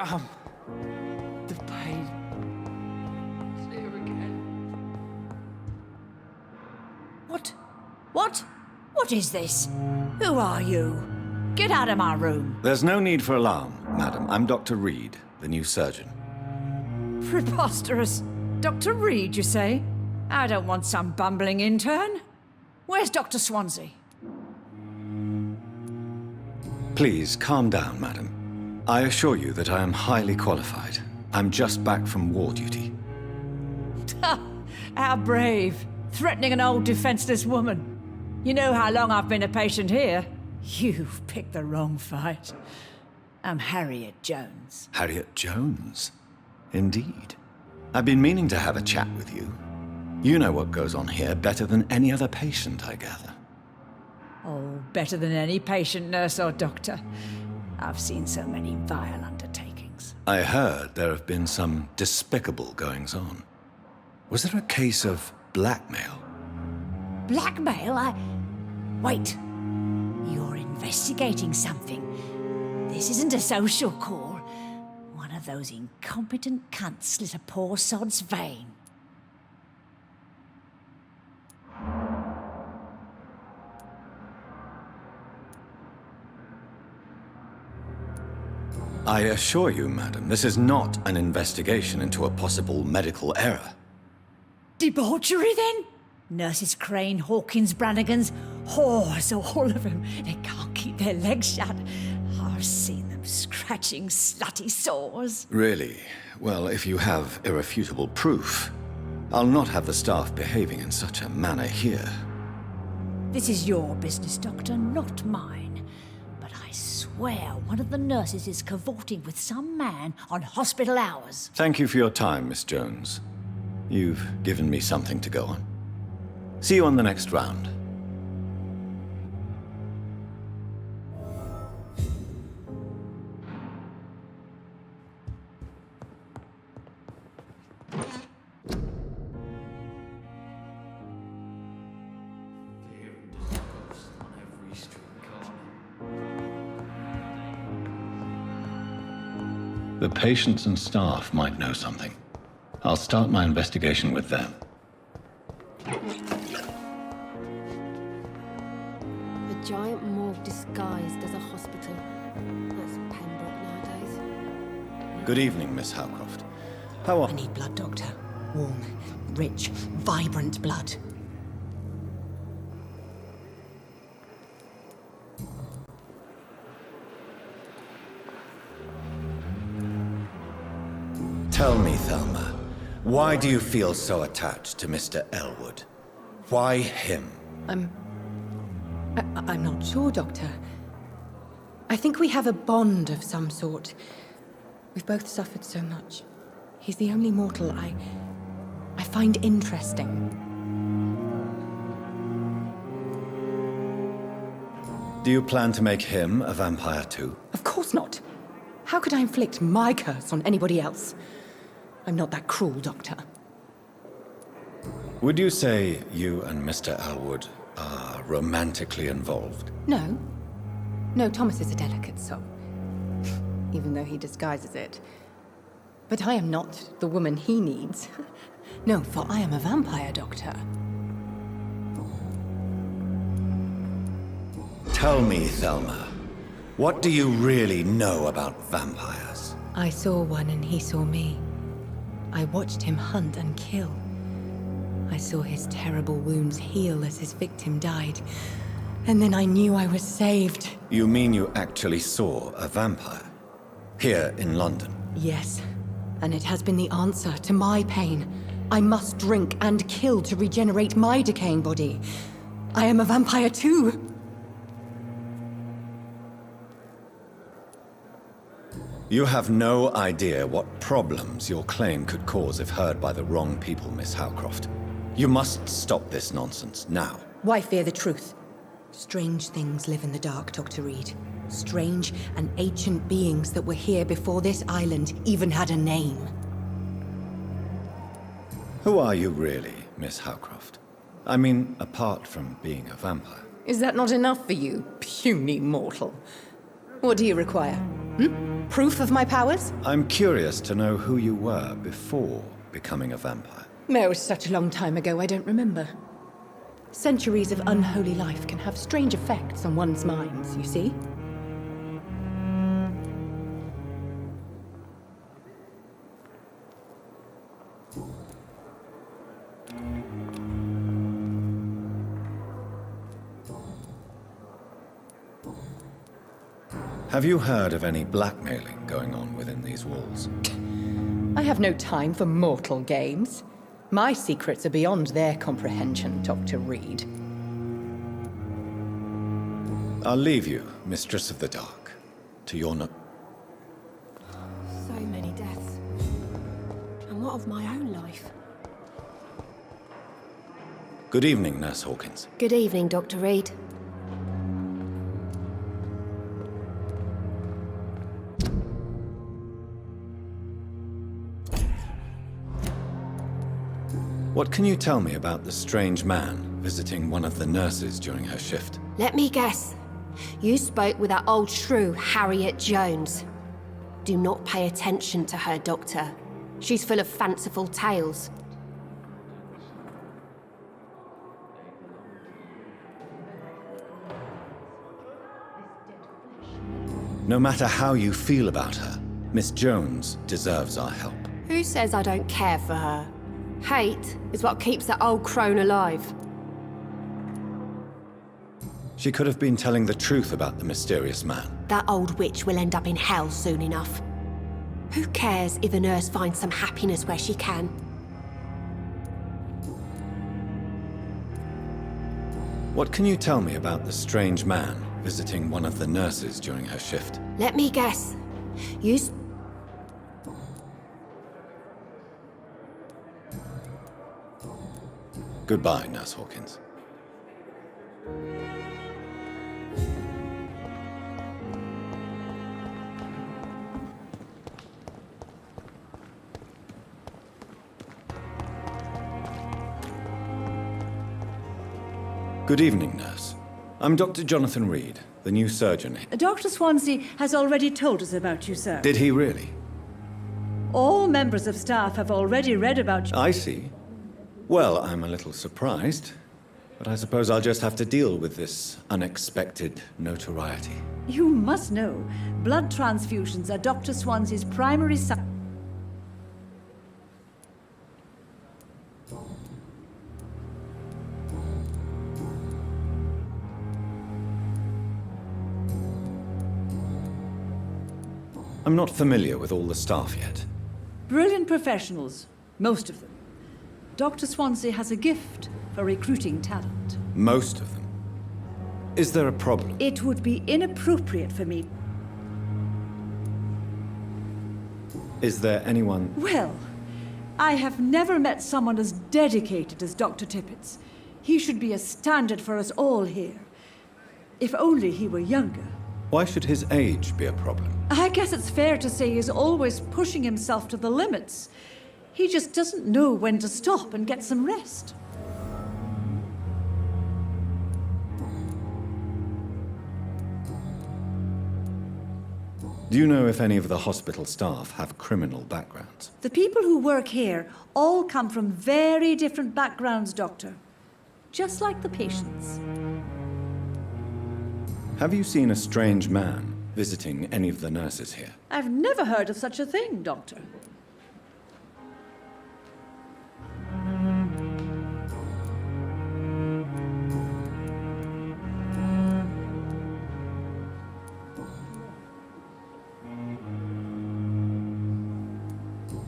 The pain. It's here again. What? What? What is this? Who are you? Get out of my room. There's no need for alarm, madam. I'm Dr. Reed, the new surgeon. Preposterous. Dr. Reed, you say? I don't want some bumbling intern. Where's Dr. Swansea? Please, calm down, madam. I assure you that I am highly qualified. I'm just back from war duty. How brave. Threatening an old defenseless woman. You know how long I've been a patient here? You've picked the wrong fight. I'm Harriet Jones. Harriet Jones? Indeed. I've been meaning to have a chat with you. You know what goes on here better than any other patient, I gather. Oh, better than any patient, nurse or doctor. I've seen so many vile undertakings. I heard there have been some despicable goings-on. Was there a case of blackmail? Blackmail? Wait. You're investigating something. This isn't a social call. One of those incompetent cunts slit a poor sod's vein. I assure you, madam, this is not an investigation into a possible medical error. Debauchery, then? Nurses Crane, Hawkins, Brannigans, whores, all of them. They can't keep their legs shut. I've seen them scratching slutty sores. Really? Well, if you have irrefutable proof, I'll not have the staff behaving in such a manner here. This is your business, Doctor, not mine. But I swear one of the nurses is cavorting with some man on hospital hours. Thank you for your time, Miss Jones. You've given me something to go on. See you on the next round. The patients and staff might know something. I'll start my investigation with them. A giant morgue disguised as a hospital. That's Pembroke nowadays. Good evening, Miss Howcroft. How are... I need blood, Doctor. Warm, rich, vibrant blood. Tell me, Thelma, why do you feel so attached to Mr. Elwood? Why him? I'm not sure, Doctor. I think we have a bond of some sort. We've both suffered so much. He's the only mortal I find interesting. Do you plan to make him a vampire too? Of course not. How could I inflict my curse on anybody else? I'm not that cruel, Doctor. Would you say you and Mr. Elwood are romantically involved? No. No, Thomas is a delicate soul. Even though he disguises it. But I am not the woman he needs. No, for I am a vampire, Doctor. Tell me, Thelma, what do you really know about vampires? I saw one and he saw me. I watched him hunt and kill. I saw his terrible wounds heal as his victim died. And then I knew I was saved. You mean you actually saw a vampire? Here in London? Yes. And it has been the answer to my pain. I must drink and kill to regenerate my decaying body. I am a vampire too. You have no idea what problems your claim could cause if heard by the wrong people, Miss Howcroft. You must stop this nonsense, now. Why fear the truth? Strange things live in the dark, Dr. Reed. Strange and ancient beings that were here before this island even had a name. Who are you really, Miss Howcroft? I mean, apart from being a vampire. Is that not enough for you, puny mortal? What do you require? Proof of my powers? I'm curious to know who you were before becoming a vampire. It was such a long time ago, I don't remember. Centuries of unholy life can have strange effects on one's minds, you see? Have you heard of any blackmailing going on within these walls? I have no time for mortal games. My secrets are beyond their comprehension, Dr. Reed. I'll leave you, Mistress of the Dark, to your So many deaths. And what of my own life? Good evening, Nurse Hawkins. Good evening, Dr. Reed. What can you tell me about the strange man visiting one of the nurses during her shift? Let me guess. You spoke with that old shrew, Harriet Jones. Do not pay attention to her, Doctor. She's full of fanciful tales. No matter how you feel about her, Miss Jones deserves our help. Who says I don't care for her? Hate is what keeps that old crone alive. She could have been telling the truth about the mysterious man. That old witch will end up in hell soon enough. Who cares if a nurse finds some happiness where she can? What can you tell me about the strange man visiting one of the nurses during her shift? Let me guess. You Goodbye, Nurse Hawkins. Good evening, nurse. I'm Dr. Jonathan Reed, the new surgeon. Dr. Swansea has already told us about you, sir. Did he really? All members of staff have already read about you. I see. Well, I'm a little surprised, but I suppose I'll just have to deal with this unexpected notoriety. You must know, blood transfusions are Dr. Swansea's primary I'm not familiar with all the staff yet. Brilliant professionals, most of them. Dr. Swansea has a gift for recruiting talent. Most of them. Is there a problem? It would be inappropriate for me. Is there anyone... Well, I have never met someone as dedicated as Dr. Tippett's. He should be a standard for us all here. If only he were younger. Why should his age be a problem? I guess it's fair to say he's always pushing himself to the limits. He just doesn't know when to stop and get some rest. Do you know if any of the hospital staff have criminal backgrounds? The people who work here all come from very different backgrounds, Doctor. Just like the patients. Have you seen a strange man visiting any of the nurses here? I've never heard of such a thing, Doctor.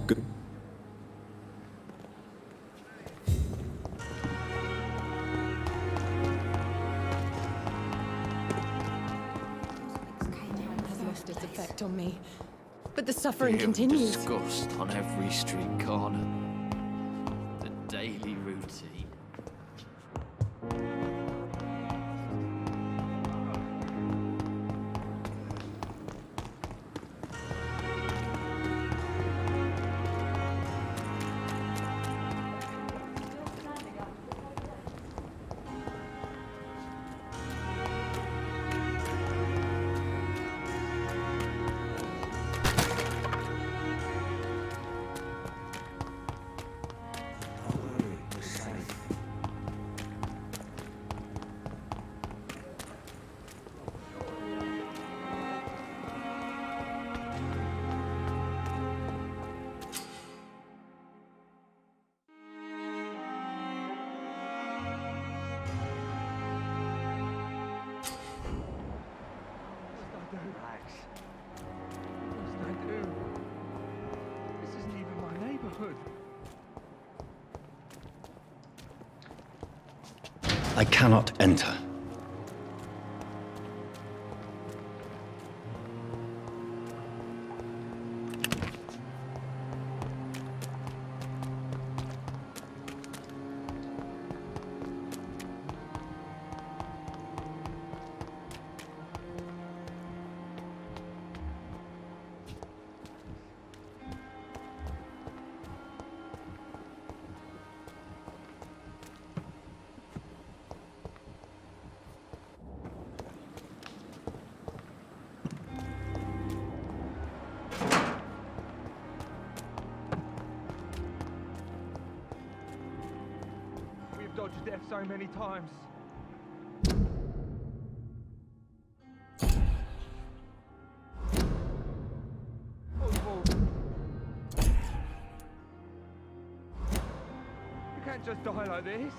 Good. Has lost its effect on me. But the suffering Feel continues. disgust on every street corner. The daily routine. hood. I cannot enter. We've dodged death so many times. Oswald. You can't just die like this.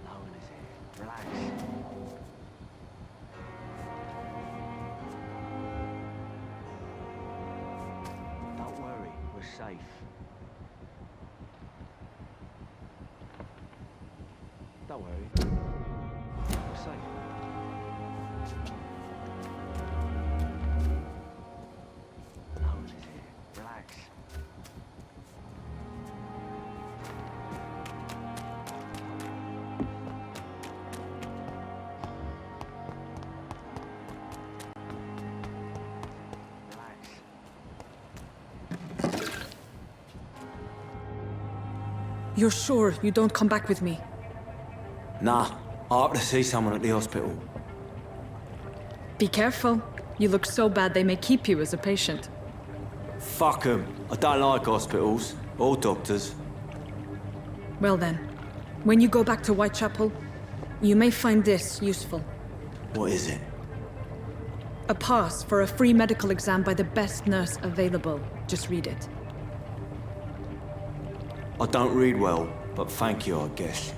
No one is here. Relax. Don't worry, we're safe. Don't worry. We're safe. No one is here. Relax. Relax. You're sure you don't come back with me? Nah, I have to see someone at the hospital. Be careful. You look so bad they may keep you as a patient. Fuck 'em. I don't like hospitals or doctors. Well then, when you go back to Whitechapel, you may find this useful. What is it? A pass for a free medical exam by the best nurse available. Just read it. I don't read well, but thank you, I guess.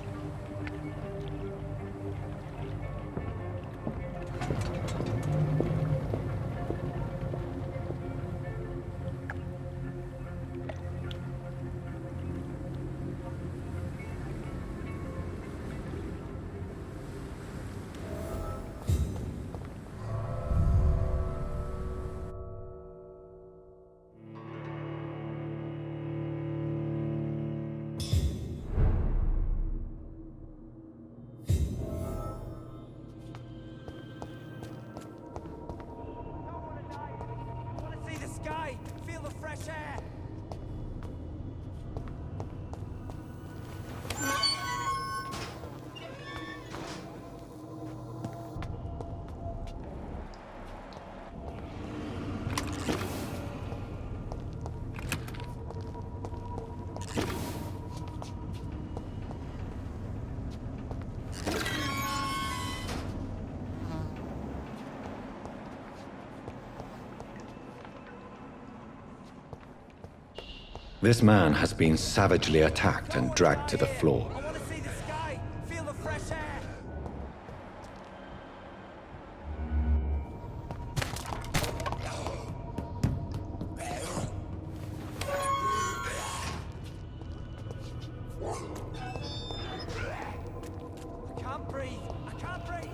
This man has been savagely attacked and dragged to the floor. I want to see the sky, feel the fresh air. I can't breathe. I can't breathe.